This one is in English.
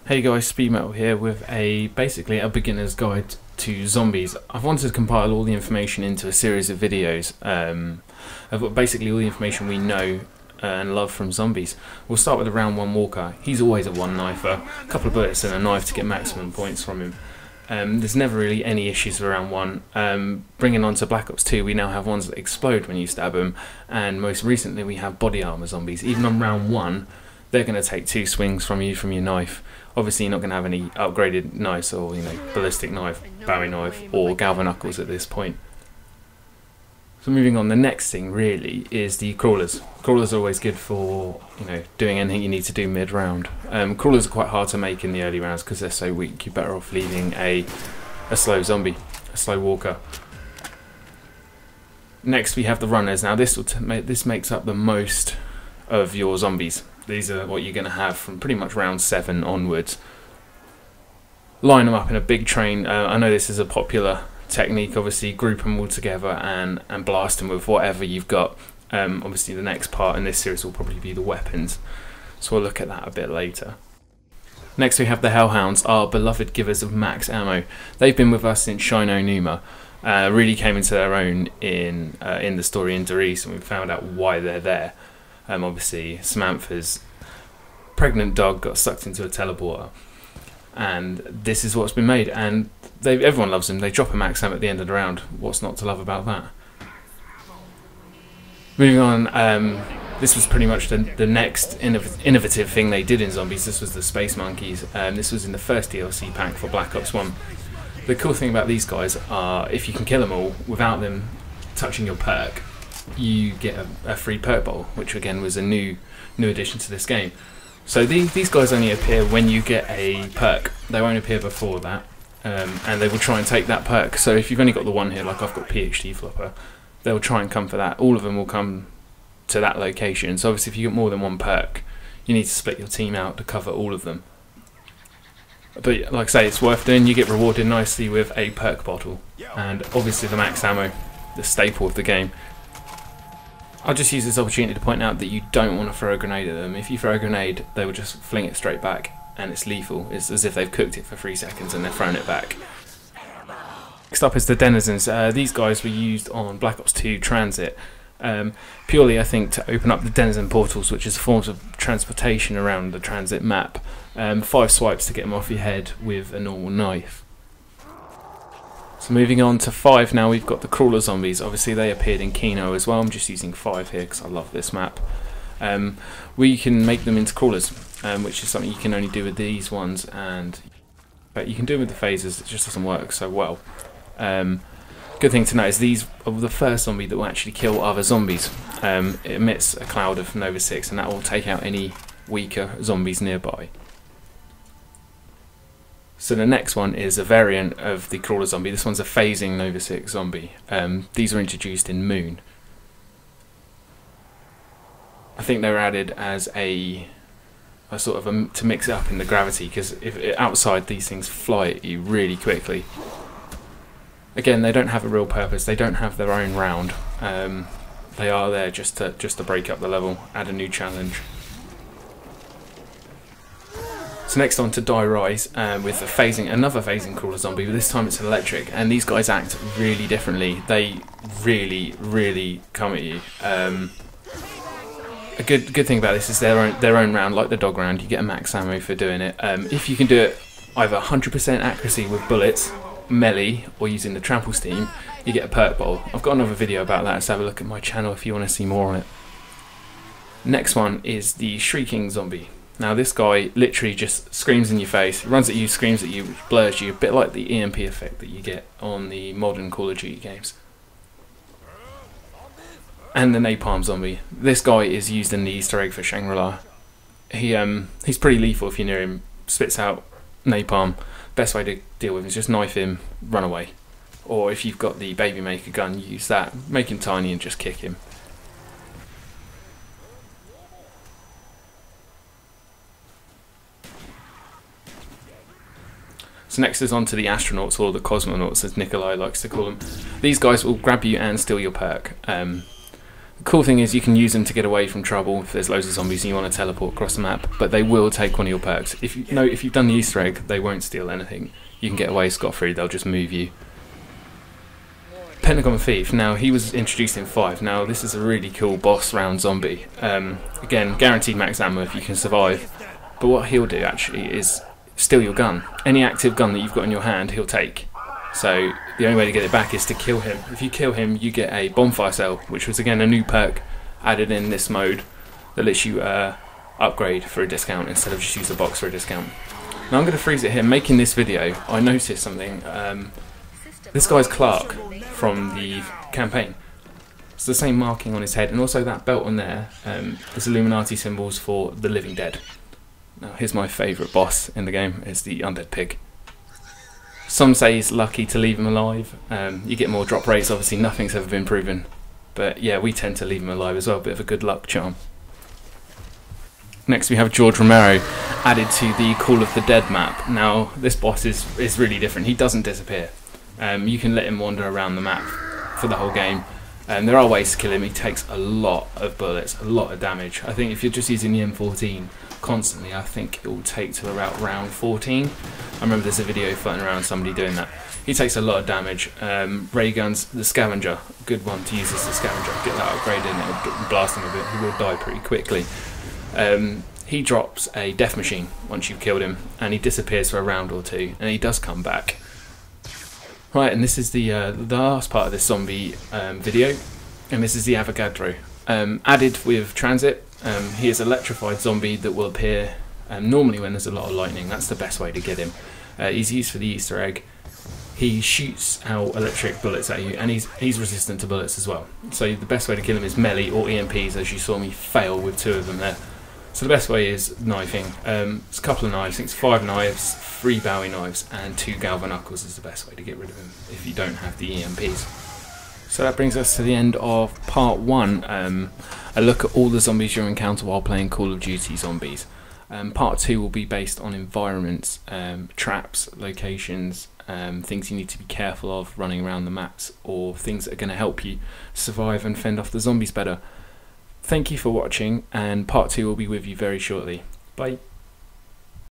Hey guys, Speed Metal here with basically a beginner's guide to zombies. I've wanted to compile all the information into a series of videos of basically all the information we know and love from zombies. We'll start with the round one walker. He's always a one knifer, a couple of bullets and a knife to get maximum points from him. There's never really any issues with round one. Bringing on to Black Ops 2, we now have ones that explode when you stab them, and most recently we have body armor zombies. Even on round one, they're going to take 2 swings from you from your knife. Obviously you're not going to have any upgraded knives or ballistic knife, Bowie knife or galva knuckles at this point. So moving on, the next thing really is the crawlers. Crawlers are always good for doing anything you need to do mid round. Crawlers are quite hard to make in the early rounds because they're so weak. You're better off leaving a slow zombie, a slow walker. Next we have the runners. Now this makes up the most of your zombies. These are what you're going to have from pretty much round 7 onwards. Line them up in a big train. I know this is a popular technique. Obviously, group them all together and blast them with whatever you've got. Obviously, the next part in this series will probably be the weapons, so we'll look at that a bit later. Next, we have the Hellhounds, our beloved givers of max ammo. They've been with us since Shino Numa. Really came into their own in the story in Doris, and we found out why they're there. Obviously, Samantha's pregnant dog got sucked into a teleporter, and this is what's been made. And everyone loves them. They drop a max ammo at the end of the round. What's not to love about that? Moving on, this was pretty much the next innovative thing they did in zombies. This was the Space Monkeys. This was in the first DLC pack for Black Ops 1. The cool thing about these guys are if you can kill them all without them touching your perk, you get a free perk bowl, which again was a new addition to this game. So these guys only appear when you get a perk. They won't appear before that, and they will try and take that perk. So if you've only got the one here, like I've got PhD Flopper, they'll try and come for that. All of them will come to that location. So obviously if you get more than one perk, you need to split your team out to cover all of them. But like I say, it's worth doing. You get rewarded nicely with a perk bottle, and obviously the max ammo, the staple of the game. I'll just use this opportunity to point out that you don't want to throw a grenade at them. If you throw a grenade, they will just fling it straight back, and it's lethal. It's as if they've cooked it for 3 seconds and they're throwing it back. Next up is the Denizens. These guys were used on Black Ops 2 Transit, purely I think to open up the Denizen portals, which is forms of transportation around the Transit map. 5 swipes to get them off your head with a normal knife. So moving on to 5 now, we've got the crawler zombies. Obviously they appeared in Kino as well. I'm just using 5 here because I love this map. We can make them into crawlers, which is something you can only do with these ones, but you can do it with the phasers. It just doesn't work so well. Good thing to note is these are the first zombie that will actually kill other zombies. It emits a cloud of Nova 6, and that will take out any weaker zombies nearby. So the next one is a variant of the crawler zombie. This one's a phasing Nova 6 zombie. These were introduced in Moon. I think they were added as a sort of to mix it up in the gravity, because if outside these things fly at you really quickly. Again, they don't have a real purpose. They don't have their own round. They are there just to break up the level, add a new challenge. So next on to Die Rise with another phasing crawler zombie, but this time it's electric, and these guys act really differently. They really come at you. A good thing about this is their own round, like the dog round. You get a max ammo for doing it. If you can do it either 100% accuracy with bullets, melee, or using the trample steam, you get a perk bowl. I've got another video about that, so have a look at my channel if you want to see more on it. Next one is the shrieking zombie. Now this guy literally just screams in your face, runs at you, screams at you, which blurs you, a bit like the EMP effect that you get on the modern Call of Duty games. And the napalm zombie. This guy is used in the Easter egg for Shangri-La. He's pretty lethal if you're near him, spits out napalm. Best way to deal with him is just knife him, run away. Or if you've got the baby maker gun, use that, make him tiny and just kick him. So next is on to the astronauts, or the cosmonauts as Nikolai likes to call them. These guys will grab you and steal your perk. The Cool thing is you can use them to get away from trouble if there's loads of zombies and you want to teleport across the map, but they will take one of your perks. If you've done the Easter egg, they won't steal anything. You can get away scot-free, they'll just move you. Pentagon Thief, now he was introduced in 5. Now this is a really cool boss round zombie. Again, guaranteed max ammo if you can survive, but what he'll do actually is steal your gun. Any active gun that you've got in your hand, he'll take. So the only way to get it back is to kill him. If you kill him, you get a bonfire cell, which was again a new perk added in this mode that lets you upgrade for a discount instead of just use the box for a discount. Now I'm going to freeze it here. Making this video, I noticed something. This guy's Clark from the campaign. It's the same marking on his head, and also that belt on there is Illuminati symbols for the living dead. Now here's my favourite boss in the game, it's the undead pig. Some say he's lucky to leave him alive. You get more drop rates, obviously nothing's ever been proven. But yeah, we tend to leave him alive as well, a bit of a good luck charm. Next we have George Romero, added to the Call of the Dead map. Now this boss is really different, he doesn't disappear. You can let him wander around the map for the whole game. There are ways to kill him, he takes a lot of bullets, a lot of damage. I think if you're just using the M14 constantly, I think it will take to about round 14. I remember there's a video floating around somebody doing that. He takes a lot of damage. Ray guns, the scavenger, good one to use as the scavenger. Get that upgraded and it'll blast him a bit, he will die pretty quickly. He drops a death machine once you've killed him, and he disappears for a round or two, and he does come back. Right, and this is the last part of this zombie video, and this is the Avocado Tree. Added with transit, he is an electrified zombie that will appear normally when there's a lot of lightning. That's the best way to get him. He's used for the Easter egg. He shoots out electric bullets at you, and he's resistant to bullets as well. So the best way to kill him is melee or EMPs, as you saw me fail with 2 of them there. So the best way is knifing. It's a couple of knives, I think it's 5 knives, 3 Bowie knives, and 2 Galva knuckles is the best way to get rid of him if you don't have the EMPs. So that brings us to the end of part 1. A look at all the zombies you'll encounter while playing Call of Duty Zombies. Part 2 will be based on environments, traps, locations, things you need to be careful of running around the maps, or things that are going to help you survive and fend off the zombies better. Thank you for watching, and part 2 will be with you very shortly. Bye.